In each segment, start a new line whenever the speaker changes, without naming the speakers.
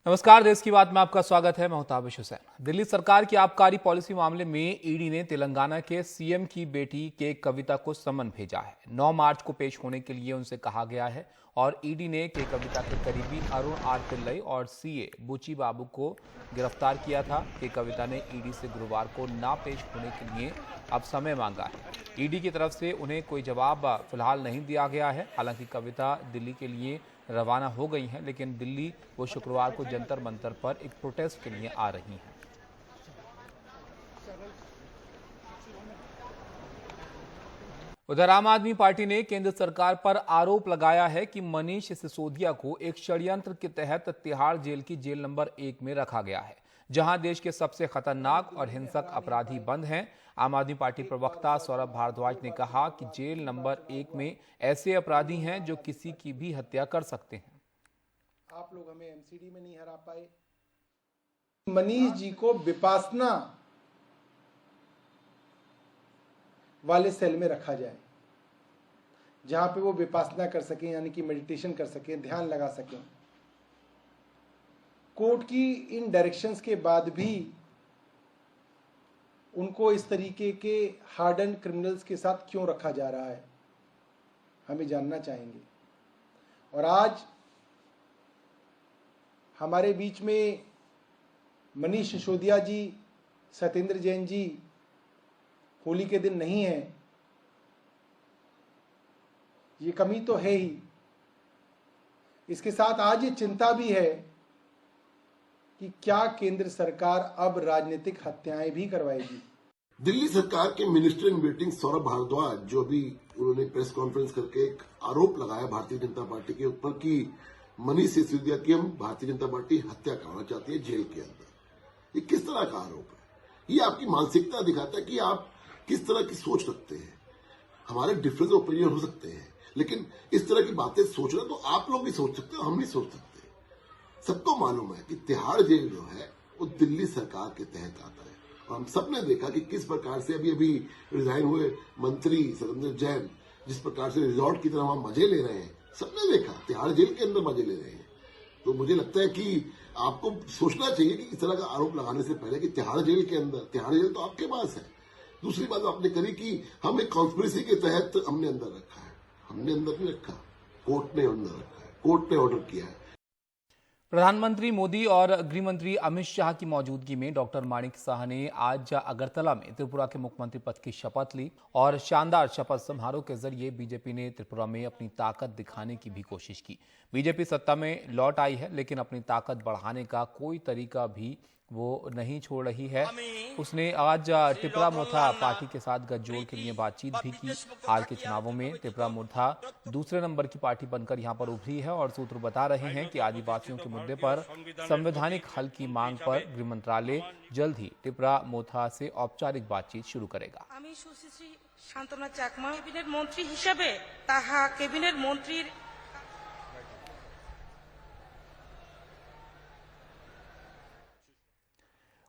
नमस्कार, देश की बात में आपका स्वागत है। मैं हूं ताबिश हुसैन। दिल्ली सरकार की आबकारी पॉलिसी मामले में ईडी ने तेलंगाना के सीएम की बेटी के कविता को समन भेजा है। 9 मार्च को पेश होने के लिए उनसे कहा गया है और ईडी ने के कविता के करीबी अरुण आर पिल्लई और सीए बुची बाबू को गिरफ्तार किया था। के कविता ने ईडी से गुरुवार को ना पेश होने के लिए अब समय मांगा है। ईडी की तरफ से उन्हें कोई जवाब फिलहाल नहीं दिया गया है। हालांकि कविता दिल्ली के लिए रवाना हो गई हैं, लेकिन दिल्ली वो शुक्रवार को जंतर मंतर पर एक प्रोटेस्ट के लिए आ रही हैं। उधर आम आदमी पार्टी ने केंद्र सरकार पर आरोप लगाया है कि मनीष सिसोदिया को एक षड्यंत्र के तहत तिहाड़ जेल की जेल नंबर 1 में रखा गया है, जहां देश के सबसे खतरनाक और हिंसक अपराधी बंद हैं। आम आदमी पार्टी प्रवक्ता सौरभ भारद्वाज ने कहा कि जेल नंबर 1 में ऐसे अपराधी हैं जो किसी की भी हत्या कर सकते हैं।
आप लोग हमें एमसीडी में नहीं हरा पाए। मनीष जी को विपासना वाले सेल में रखा जाए, जहां पे वो विपासना कर सकें, यानी कि मेडिटेशन कर सकें, ध्यान लगा सकें। कोर्ट की इन डायरेक्शंस के बाद भी उनको इस तरीके के हार्डन क्रिमिनल्स के साथ क्यों रखा जा रहा है, हमें जानना चाहेंगे। और आज हमारे बीच में मनीष सिसोदिया जी, सत्येंद्र जैन जी होली के दिन नहीं है, ये कमी तो है ही। इसके साथ आज ये चिंता भी है कि क्या केंद्र सरकार अब राजनीतिक हत्याएं भी करवाएगी।
दिल्ली सरकार के minister in waiting Saurabh Bhardwaj, जो अभी उन्होंने प्रेस कॉन्फ्रेंस करके एक आरोप लगाया भारतीय जनता पार्टी के ऊपर कि मनीष सिसोदिया की हम भारतीय जनता पार्टी हत्या कराना चाहती है जेल के अंदर, ये किस तरह का आरोप है? ये आपकी मानसिकता दिखाता है कि आप किस तरह की सोच रखते हैं। हमारे डिफरेंस ओपिनियन हो सकते हैं, लेकिन इस तरह की बातें सोचना तो आप लोग भी सोच सकते हो, हम नहीं सोच सकते। सबको मालूम है कि तिहाड़ जेल जो है वो दिल्ली सरकार के तहत आता है, और हम सबने देखा कि किस प्रकार से अभी रिजाइन हुए मंत्री सत्येंद्र जैन जिस प्रकार से रिजॉर्ट की तरह वहां मजे ले रहे हैं, सबने देखा तिहाड़ जेल के अंदर मजे ले रहे हैं। तो मुझे लगता है कि आपको सोचना चाहिए कि इस तरह का आरोप लगाने से पहले कि तिहाड़ जेल के अंदर, तिहाड़ जेल तो आपके पास है। दूसरी बात आपने करी कि हम एक कॉन्स्पिरेसी के तहत हमने अंदर रखा है। हमने अंदर नहीं रखा, कोर्ट ने अंदर रखा है, कोर्ट ने ऑर्डर किया है।
प्रधानमंत्री मोदी और गृह मंत्री अमित शाह की मौजूदगी में डॉक्टर माणिक साह ने आज अगरतला में त्रिपुरा के मुख्यमंत्री पद की शपथ ली और शानदार शपथ समारोह के जरिए बीजेपी ने त्रिपुरा में अपनी ताकत दिखाने की भी कोशिश की। बीजेपी सत्ता में लौट आई है, लेकिन अपनी ताकत बढ़ाने का कोई तरीका भी वो नहीं छोड़ रही है। उसने आज त्रिपुरा मोथा पार्टी के साथ गठजोड़ के लिए बातचीत भी की। हाल के चुनावों में त्रिपुरा मोथा दूसरे नंबर की पार्टी बनकर यहां पर उभरी है और सूत्र बता रहे हैं कि आदिवासियों के मुद्दे पर संवैधानिक हल की मांग पर गृह मंत्रालय जल्द ही त्रिपुरा मोथा से औपचारिक बातचीत शुरू करेगा।
शांतना चाकमा कैबिनेट मंत्री हिसाबे ताहा कैबिनेट मंत्री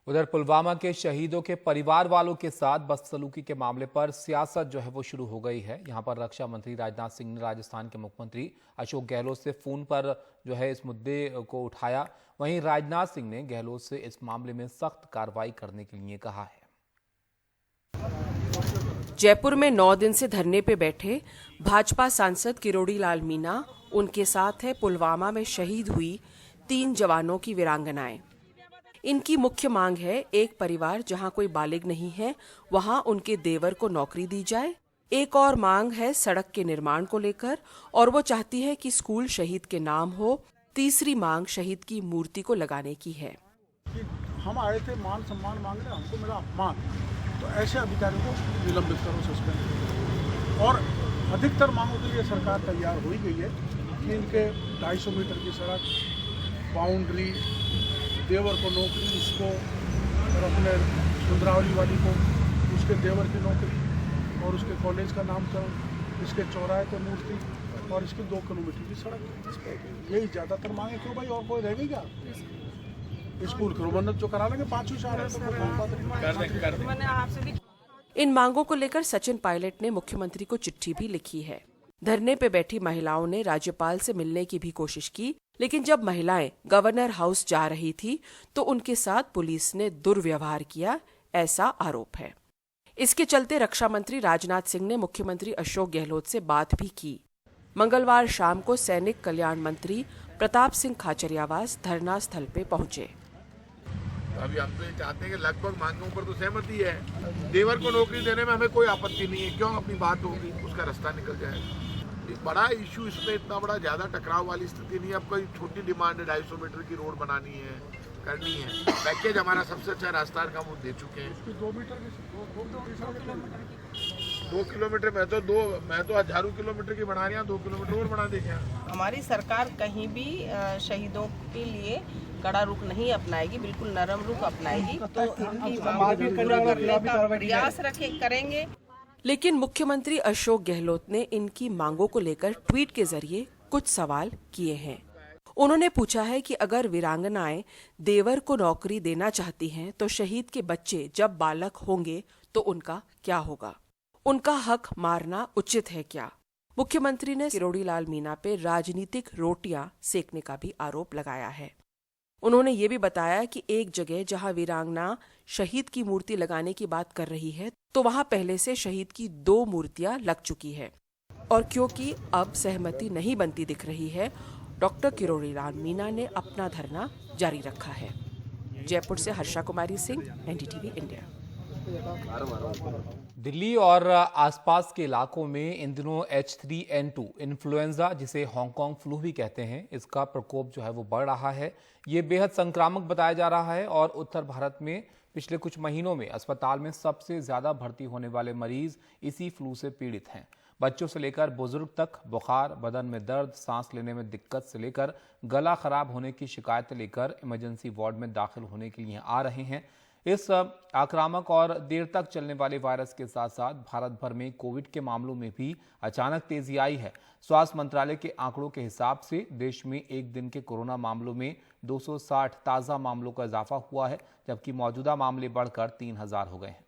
उधर पुलवामा के शहीदों के परिवार वालों के साथ बदसलूकी के मामले पर सियासत जो है वो शुरू हो गई है। यहां पर रक्षा मंत्री राजनाथ सिंह ने राजस्थान के मुख्यमंत्री अशोक गहलोत से फोन पर जो है इस मुद्दे को उठाया। वहीं राजनाथ सिंह ने गहलोत से इस मामले में सख्त कार्रवाई करने के लिए कहा है।
जयपुर में 9 दिन से धरने पे बैठे भाजपा सांसद किरोड़ी लाल मीणा, उनके साथ है पुलवामा में शहीद हुई 3 जवानों की वीरांगनाएं। इनकी मुख्य मांग है एक परिवार जहां कोई बालिग नहीं है वहां उनके देवर को नौकरी दी जाए। एक और मांग है सड़क के निर्माण को लेकर और वो चाहती है कि स्कूल शहीद के नाम हो। तीसरी मांग शहीद की मूर्ति को लगाने की है।
हम आए थे मान सम्मान मांगने, हमको मिला अपमान, तो ऐसे अधिकारियों को निलंबित करो, सस्पेंड करो। और अधिकतर मांगों के लिए सरकार तैयार हो ही गई है कि इनके 250 मीटर की सड़क, बाउंड्री, देवर को नौकरी उसको, और अपने सुंदरावली वाली को उसके देवर की नौकरी, और उसके कॉलेज का नामकरण, इसके चौराहे पे मूर्ति, और इसकी 2 किलोमीटर की सड़क। यही ज़्यादातर मांगे। क्यों भाई, और कोई रह गई क्या? स्कूल की मन्नत जो करा लेंगे 5 साल है तो
इन मांगों को लेकर सचिन पायलट ने मुख्यमंत्री को चिट्ठी भी लिखी है। धरने पे बैठी महिलाओं ने राज्यपाल से मिलने की भी कोशिश की, लेकिन जब महिलाएं गवर्नर हाउस जा रही थी तो उनके साथ पुलिस ने दुर्व्यवहार किया, ऐसा आरोप है। इसके चलते रक्षा मंत्री राजनाथ सिंह ने मुख्यमंत्री अशोक गहलोत से बात भी की। मंगलवार शाम को सैनिक कल्याण मंत्री प्रताप सिंह खाचरियावास धरना स्थल पे पहुंचे।
अभी हम तो ये चाहते हैं कि लगभग मांगों पर तो सहमति है, देवर को नौकरी देने में हमें कोई आपत्ति नहीं है, क्यों अपनी बात होगी, उसका रास्ता निकल जाएगा। एक बड़ा इशू, इसमें इतना बड़ा ज्यादा टकराव वाली स्थिति नहीं है। अब कोई छोटी डिमांड है, 250 मीटर की रोड बनानी है, करनी है। पैकेज हमारा सबसे अच्छा रास्ता का हम दे चुके हैं। 2 किलोमीटर मैं तो हजारों किलोमीटर की बना रही हूँ, 2 किलोमीटर और बना देंगे।
हमारी सरकार कहीं भी शहीदों के लिए कड़ा रुख नहीं अपनाएगी, बिल्कुल नरम रुख अपनाएगी। तो इनकी मांगों को पूरा करने का प्रयास करेंगे।
लेकिन मुख्यमंत्री अशोक गहलोत ने इनकी मांगों को लेकर ट्वीट के जरिए कुछ सवाल किए हैं। उन्होंने पूछा है कि अगर वीरांगनाएं देवर को नौकरी देना चाहती हैं तो शहीद के बच्चे जब बालक होंगे तो उनका क्या होगा? उनका हक मारना उचित है क्या? मुख्यमंत्री ने किरोड़ी लाल मीणा पे राजनीतिक रोटियां सेकने का भी आरोप लगाया है। उन्होंने ये भी बताया कि एक जगह जहां वीरांगना शहीद की मूर्ति लगाने की बात कर रही है तो वहां पहले से शहीद की 2 मूर्तियां लग चुकी है, और क्योंकि अब सहमति नहीं बनती दिख रही है, डॉक्टर किरोड़ी लाल मीणा ने अपना धरना जारी रखा है। जयपुर से हर्षा कुमारी सिंह, एनडीटीवी इंडिया।
दिल्ली और आसपास के इलाकों में इन दिनों H3N2 इन्फ्लुएंजा, जिसे हांगकांग फ्लू भी कहते हैं, इसका प्रकोप जो है वो बढ़ रहा है। ये बेहद संक्रामक बताया जा रहा है और उत्तर भारत में पिछले कुछ महीनों में अस्पताल में सबसे ज्यादा भर्ती होने वाले मरीज इसी फ्लू से पीड़ित हैं। बच्चों से लेकर बुजुर्ग तक बुखार, बदन में दर्द, सांस लेने में दिक्कत से लेकर गला खराब होने की शिकायतें लेकर इमरजेंसी वार्ड में दाखिल होने के लिए आ रहे हैं। इस आक्रामक और देर तक चलने वाले वायरस के साथ साथ भारत भर में कोविड के मामलों में भी अचानक तेजी आई है। स्वास्थ्य मंत्रालय के आंकड़ों के हिसाब से देश में एक दिन के कोरोना मामलों में 260 ताज़ा मामलों का इजाफा हुआ है, जबकि मौजूदा मामले बढ़कर 3000 हो गए हैं।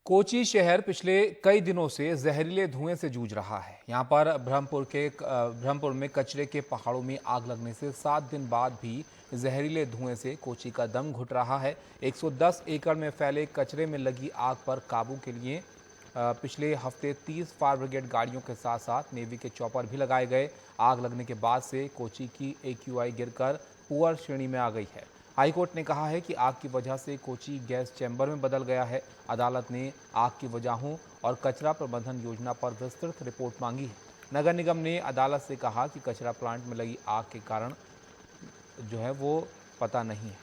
कोची शहर पिछले कई दिनों से जहरीले धुएं से जूझ रहा है। यहां पर ब्रह्मपुर में कचरे के पहाड़ों में आग लगने से 7 दिन बाद भी जहरीले धुएं से कोची का दम घुट रहा है। 110 एकड़ में फैले कचरे में लगी आग पर काबू के लिए पिछले हफ्ते 30 फायर ब्रिगेड गाड़ियों के साथ साथ नेवी के चॉपर भी लगाए गए। आग लगने के बाद से कोची की AQI गिरकर पुअर श्रेणी में आ गई है। हाईकोर्ट ने कहा है कि आग की वजह से कोची गैस चैम्बर में बदल गया है। अदालत ने आग की वजहों और कचरा प्रबंधन योजना पर विस्तृत रिपोर्ट मांगी है। नगर निगम ने अदालत से कहा कि कचरा प्लांट में लगी आग के कारण जो है वो पता नहीं है।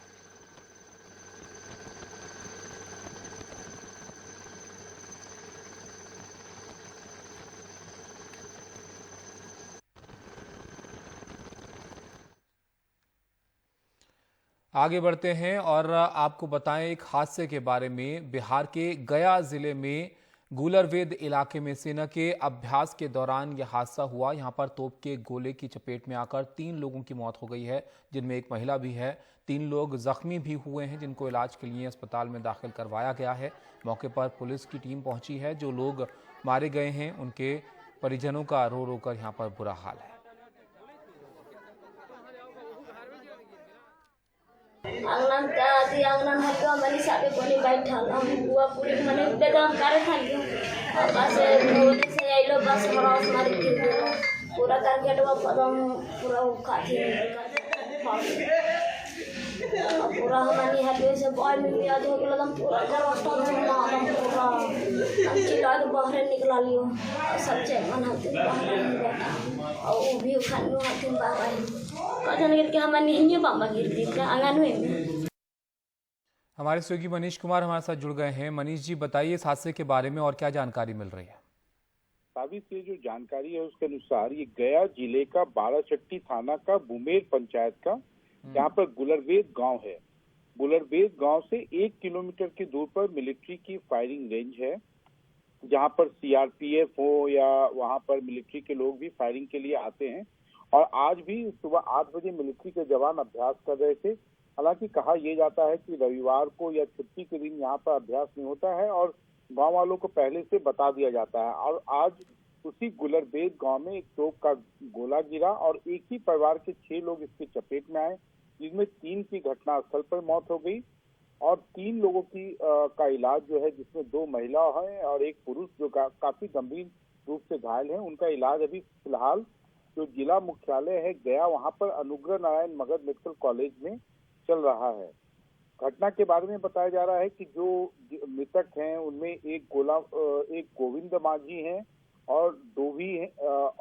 आगे बढ़ते हैं और आपको बताएं एक हादसे के बारे में। बिहार के गया जिले में गुलरवेद इलाके में सेना के अभ्यास के दौरान यह हादसा हुआ। यहां पर तोप के गोले की चपेट में आकर 3 लोगों की मौत हो गई है, जिनमें एक महिला भी है। 3 लोग जख्मी भी हुए हैं, जिनको इलाज के लिए अस्पताल में दाखिल करवाया गया है। मौके पर पुलिस की टीम पहुंची है। जो लोग मारे गए हैं उनके परिजनों का रो रो कर यहाँ पर बुरा हाल है।
आंगन का दी आंगन हल्का मनी साबे कोनी बैठा हम बुआ पूरी मने बेदम करे था बस रोड से आइलो बस हरास मारी के पूरा करके तो पदम पूरा खाती पूरा हमारी हाथे से बॉय में भी आज हो गया एकदम पूरा जबरदस्त चलना हम पूरा चिल्ला के बाहर निकला लियो सब चेक बनाते और वो भी खाने हाथ में बाहर कजन के हमारे नहीं बाबा गिरती आंगन में।
हमारे सहयोगी मनीष कुमार हमारे साथ जुड़ गए हैं। मनीष जी, बताइए इस हादसे के बारे में और क्या जानकारी मिल रही है?
साबित से जो जानकारी है उसके अनुसार ये गया जिले का बाराचट्टी थाना का बुमेर पंचायत का यहाँ पर गुलरवेद गांव है। गुलरवेद गांव से 1 किलोमीटर की दूर पर मिलिट्री की फायरिंग रेंज है, जहाँ पर CRPF हो या वहाँ पर मिलिट्री के लोग भी फायरिंग के लिए आते हैं। और आज भी सुबह 8 बजे मिलिट्री के जवान अभ्यास कर रहे थे। हालांकि कहा यह जाता है कि रविवार को या छुट्टी के दिन यहाँ पर अभ्यास नहीं होता है और गांव वालों को पहले से बता दिया जाता है। और आज उसी गुलरबेद गांव में एक तोप का गोला गिरा और एक ही परिवार के 6 लोग इसकी चपेट में आए, जिसमें 3 की घटनास्थल पर मौत हो गई और 3 लोगों की का इलाज जो है, जिसमें 2 महिला हैं और एक पुरुष जो काफी गंभीर रूप से घायल हैं, उनका इलाज अभी फिलहाल जो जिला मुख्यालय है गया वहां पर अनुग्रह नारायण मगध मेडिकल कॉलेज में चल रहा है। घटना के बारे में बताया जा रहा है कि जो मृतक हैं उनमें एक गोविंद माझी हैं और डोभी हैं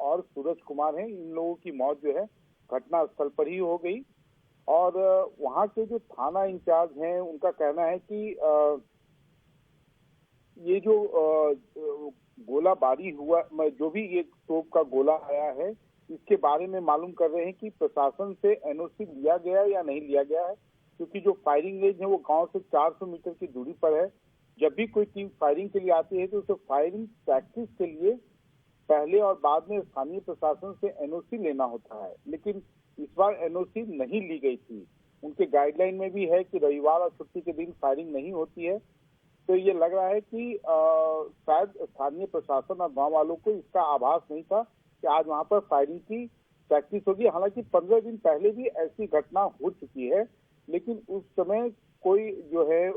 और सूरज कुमार हैं। इन लोगों की मौत जो है घटना स्थल पर ही हो गई और वहां के जो थाना इंचार्ज हैं उनका कहना है कि ये जो गोलाबारी हुआ, जो भी एक तोप का गोला आया है, इसके बारे में मालूम कर रहे हैं कि प्रशासन से एनओसी लिया गया या नहीं लिया गया है, क्योंकि जो फायरिंग रेंज है वो गांव से 400 मीटर की दूरी पर है। जब भी कोई टीम फायरिंग के लिए आती है तो उसे फायरिंग प्रैक्टिस के लिए पहले और बाद में स्थानीय प्रशासन से एनओसी लेना होता है, लेकिन इस बार एनओसी नहीं ली गई थी। उनके गाइडलाइन में भी है कि रविवार और छुट्टी के दिन फायरिंग नहीं होती है। तो ये लग रहा है कि शायद स्थानीय प्रशासन और गांव वालों को इसका आभास नहीं था कि आज वहां पर फायरिंग की प्रैक्टिस होगी। हालांकि 15 दिन पहले भी ऐसी घटना हो चुकी है, लेकिन उस समय कोई जो है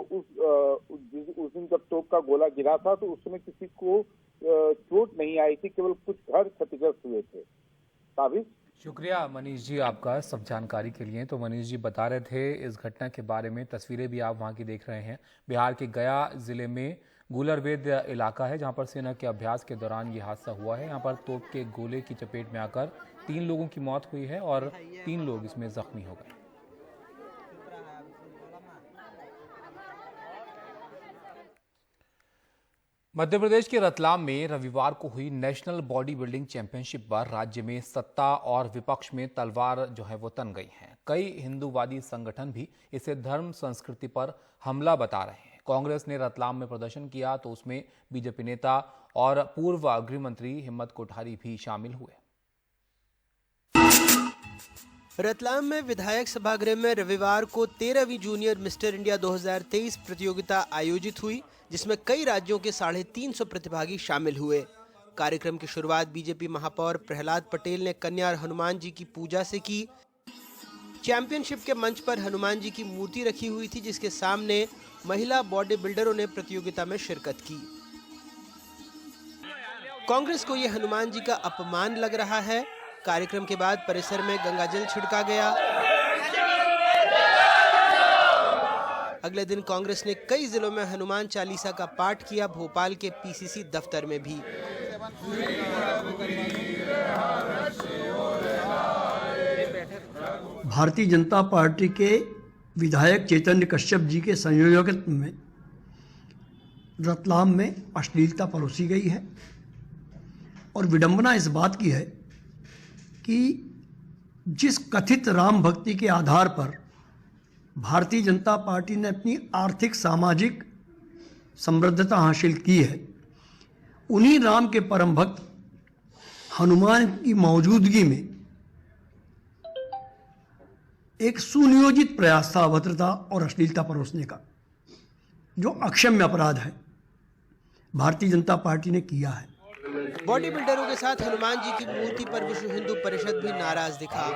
उस दिन जब तोप का गोला गिरा था तो उस समय किसी को चोट नहीं आई थी, केवल कुछ घर क्षतिग्रस्त हुए थे। साबित।
शुक्रिया मनीष जी आपका सब जानकारी के लिए। तो मनीष जी बता रहे थे इस घटना के बारे में, तस्वीरें भी आप वहां की देख रहे हैं। बिहार के गया जिले में गुलरबेद इलाका है जहां पर सेना के अभ्यास के दौरान ये हादसा हुआ है। यहां पर तोप के गोले की चपेट में आकर 3 लोगों की मौत हुई है और 3 लोग इसमें जख्मी हो गए। मध्य प्रदेश के रतलाम में रविवार को हुई नेशनल बॉडी बिल्डिंग चैंपियनशिप पर राज्य में सत्ता और विपक्ष में तलवार जो है वो तन गई है। कई हिंदूवादी संगठन भी इसे धर्म संस्कृति पर हमला बता रहे हैं। कांग्रेस ने रतलाम में प्रदर्शन किया तो उसमें बीजेपी नेता और पूर्व गृह मंत्री हिम्मत कोठारी भी शामिल हुए।
रतलाम में विधायक सभागृह में रविवार को 13वीं जूनियर मिस्टर इंडिया 2023 प्रतियोगिता आयोजित हुई, जिसमें कई राज्यों के 350 प्रतिभागी शामिल हुए। कार्यक्रम की शुरुआत बीजेपी महापौर प्रहलाद पटेल ने कन्या और हनुमान जी की पूजा से की। चैंपियनशिप के मंच पर हनुमान जी की मूर्ति रखी हुई थी, जिसके सामने महिला बॉडी बिल्डरों ने प्रतियोगिता में शिरकत की। कांग्रेस को यह हनुमान जी का अपमान लग रहा है। कार्यक्रम के बाद परिसर में गंगाजल छिड़का गया। अगले दिन कांग्रेस ने कई जिलों में हनुमान चालीसा का पाठ किया, भोपाल के पीसीसी दफ्तर में भी।
भारतीय जनता पार्टी के विधायक चैतन्य कश्यप जी के संयोजकत्व में रतलाम में अश्लीलता परोसी गई है और विडंबना इस बात की है कि जिस कथित राम भक्ति के आधार पर भारतीय जनता पार्टी ने अपनी आर्थिक सामाजिक समृद्धता हासिल की है, उन्हीं राम के परम भक्त हनुमान की मौजूदगी में एक सुनियोजित प्रयास था अभद्रता और अश्लीलता परोसने का, जो अक्षम्य अपराध है, भारतीय जनता पार्टी ने किया है।
बॉडी बिल्डरों के साथ हनुमान जी की मूर्ति पर विश्व हिंदू परिषद भी नाराज दिखा।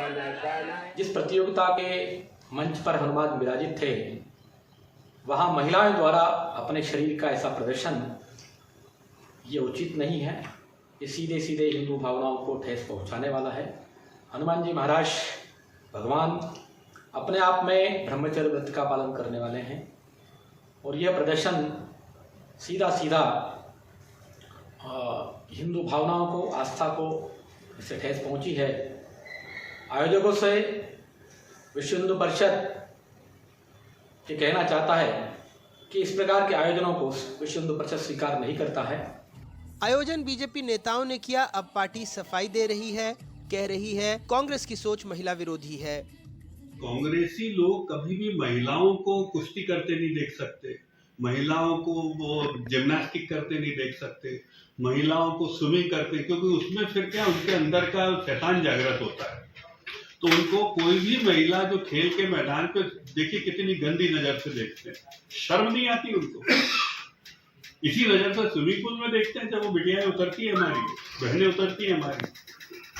जिस प्रतियोगिता के मंच पर हनुमान विराजित थे, वहां महिलाओं द्वारा अपने शरीर का ऐसा प्रदर्शन ये उचित नहीं है। ये सीधे सीधे हिंदू भावनाओं को ठेस पहुंचाने वाला है। हनुमान जी महाराज भगवान अपने आप में ब्रह्मचर्य व्रत का पालन करने वाले हैं और यह प्रदर्शन सीधा सीधा हिंदू भावनाओं को, आस्था को इससे ठेस पहुंची है। आयोजकों से विश्व हिंदू परिषद ये कहना चाहता है कि इस प्रकार के आयोजनों को विश्व हिंदू परिषद स्वीकार नहीं करता है।
आयोजन बीजेपी नेताओं ने किया, अब पार्टी सफाई दे रही है, कह रही है कांग्रेस की सोच महिला विरोधी है।
कांग्रेसी लोग कभी भी महिलाओं को कुश्ती करते नहीं देख सकते, महिलाओं को वो जिम्नास्टिक करते नहीं देख सकते, महिलाओं को स्विमिंग करते, क्योंकि उसमें फिर क्या उनके अंदर का शैतान जागृत होता है। तो उनको कोई भी महिला जो खेल के मैदान पे देखिए कितनी गंदी नजर से देखते हैं, शर्म नहीं आती उनको। इसी नजर से स्विमिंग पूल में देखते हैं जब वो बिटियाएं उतरती है, हमारी बहनें उतरती है हमारी।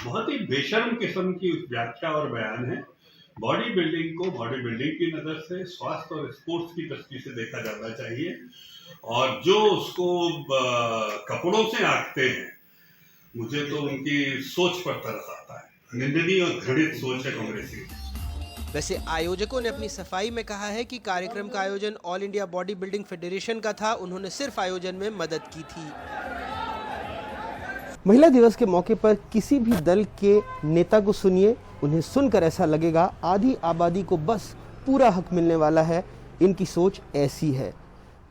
बहुत ही बेशर्म किस्म की व्याख्या और बयान है। बॉडी बिल्डिंग को बॉडी बिल्डिंग की नजर से, स्वास्थ्य और स्पोर्ट्स की दृष्टि से देखा जाना चाहिए, और जो उसको कपड़ों से आंकते हैं, मुझे तो उनकी सोच पर तरस आता है। निंदनीय और घृणित सोच है कांग्रेस की।
वैसे आयोजकों ने अपनी सफाई में कहा है कि कार्यक्रम का आयोजन all India body building federation का था, उन्होंने सिर्फ आयोजन में मदद की थी। महिला दिवस के मौके पर किसी भी दल के नेता को सुनिए, उन्हें सुनकर ऐसा लगेगा आधी आबादी को बस पूरा हक मिलने वाला है, इनकी सोच ऐसी है।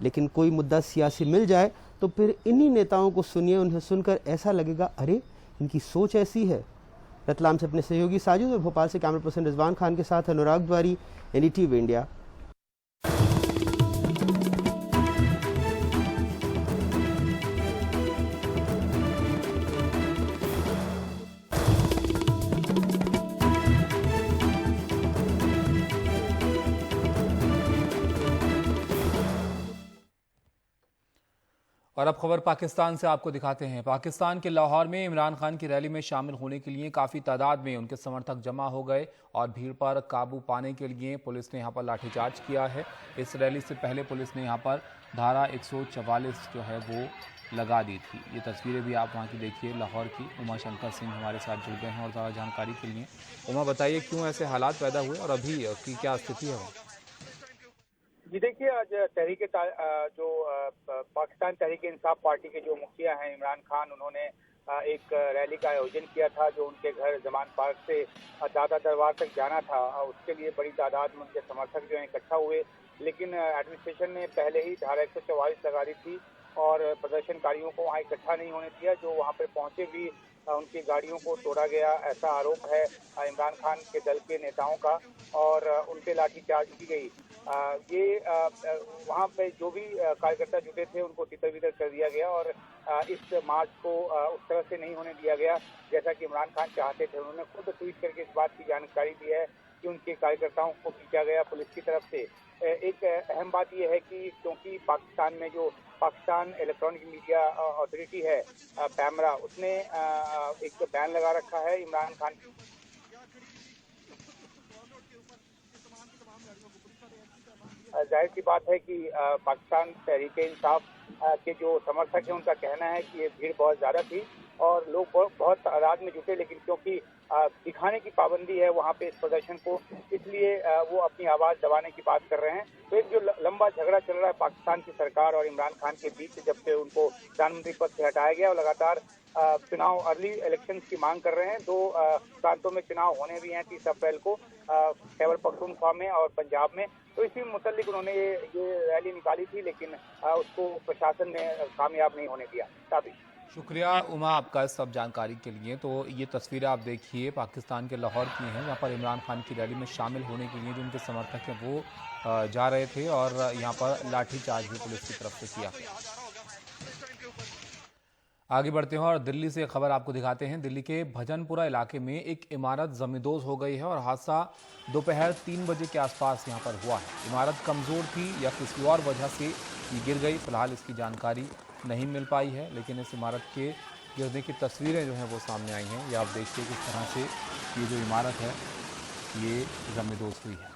लेकिन कोई मुद्दा सियासी मिल जाए तो फिर इन्हीं नेताओं को सुनिए, उन्हें सुनकर ऐसा लगेगा अरे इनकी सोच ऐसी है। रतलाम से अपने सहयोगी साजिद और भोपाल से कैमरा पर्सन रिजवान खान के साथ अनुराग द्वारी, NDTV इंडिया।
और अब खबर पाकिस्तान से आपको दिखाते हैं। पाकिस्तान के लाहौर में इमरान खान की रैली में शामिल होने के लिए काफ़ी तादाद में उनके समर्थक जमा हो गए और भीड़ पर काबू पाने के लिए पुलिस ने यहां पर लाठीचार्ज किया है। इस रैली से पहले पुलिस ने यहां पर धारा 144 जो है वो लगा दी थी। ये तस्वीरें भी आप वहां की देखिए लाहौर की। उमा शंकर सिंह हमारे साथ जुड़ गए हैं और ज़्यादा जानकारी के लिए। उमा, बताइए क्यों ऐसे हालात पैदा हुए और अभी की क्या स्थिति है?
जी देखिए, आज तहरीक जो पाकिस्तान तहरीक इंसाफ पार्टी के जो मुखिया हैं इमरान खान, उन्होंने एक रैली का आयोजन किया था जो उनके घर जमान पार्क से दादा दरबार तक जाना था। उसके लिए बड़ी तादाद में उनके समर्थक जो हैं इकट्ठा हुए, लेकिन एडमिनिस्ट्रेशन ने पहले ही धारा 144 लगा दी थी और प्रदर्शनकारियों को वहाँ इकट्ठा नहीं होने दिया। जो वहाँ पर पहुँचे भी उनकी गाड़ियों को तोड़ा गया, ऐसा आरोप है इमरान खान के दल के नेताओं का, और उनके लाठीचार्ज की गई। ये वहाँ पे जो भी कार्यकर्ता जुटे थे उनको तितर-बितर कर दिया गया और इस मार्च को उस तरह से नहीं होने दिया गया जैसा कि इमरान खान चाहते थे। उन्होंने खुद ट्वीट करके इस बात की जानकारी दी है कि उनके कार्यकर्ताओं को खींचा गया पुलिस की तरफ से। एक अहम बात यह है कि क्योंकि पाकिस्तान में जो पाकिस्तान इलेक्ट्रॉनिक मीडिया अथॉरिटी है पैमरा, उसने एक बैन लगा रखा है इमरान खान। जाहिर सी बात है कि पाकिस्तान तहरीक इंसाफ के जो समर्थक हैं उनका कहना है कि ये भीड़ बहुत ज़्यादा थी और लोग बहुत तादाद में जुटे, लेकिन क्योंकि दिखाने की पाबंदी है वहाँ पे इस प्रदर्शन को, इसलिए वो अपनी आवाज़ दबाने की बात कर रहे हैं। तो एक जो लंबा झगड़ा चल रहा है पाकिस्तान की सरकार और इमरान खान के बीच जब से उनको प्रधानमंत्री पद से हटाया गया और लगातार चुनाव अर्ली इलेक्शन की मांग कर रहे हैं। दो प्रांतों में चुनाव होने भी हैं 30 अप्रैल को, खैबर पख्तूनख्वा में और पंजाब में। तो इसी मुतल्लिक उन्होंने ये रैली निकाली थी, लेकिन उसको प्रशासन ने कामयाब नहीं होने दिया। ताबिश।
शुक्रिया उमा आपका इस सब जानकारी के लिए। तो ये तस्वीरें आप देखिए पाकिस्तान के लाहौर की हैं, जहाँ पर इमरान खान की रैली में शामिल होने के लिए जो उनके समर्थक हैं वो जा रहे थे और यहाँ पर लाठीचार्ज भी पुलिस की तरफ से किया। आगे बढ़ते हैं और दिल्ली से खबर आपको दिखाते हैं। दिल्ली के भजनपुरा इलाके में एक इमारत जमींदोज हो गई है और हादसा दोपहर 3 बजे के आसपास यहां पर हुआ है। इमारत कमज़ोर थी या किसी और वजह से ये गिर गई, फिलहाल इसकी जानकारी नहीं मिल पाई है, लेकिन इस इमारत के गिरने की तस्वीरें जो हैं वो सामने आई हैं। ये आप देखिए किस तरह से ये जो इमारत है ये जमींदोज हुई है।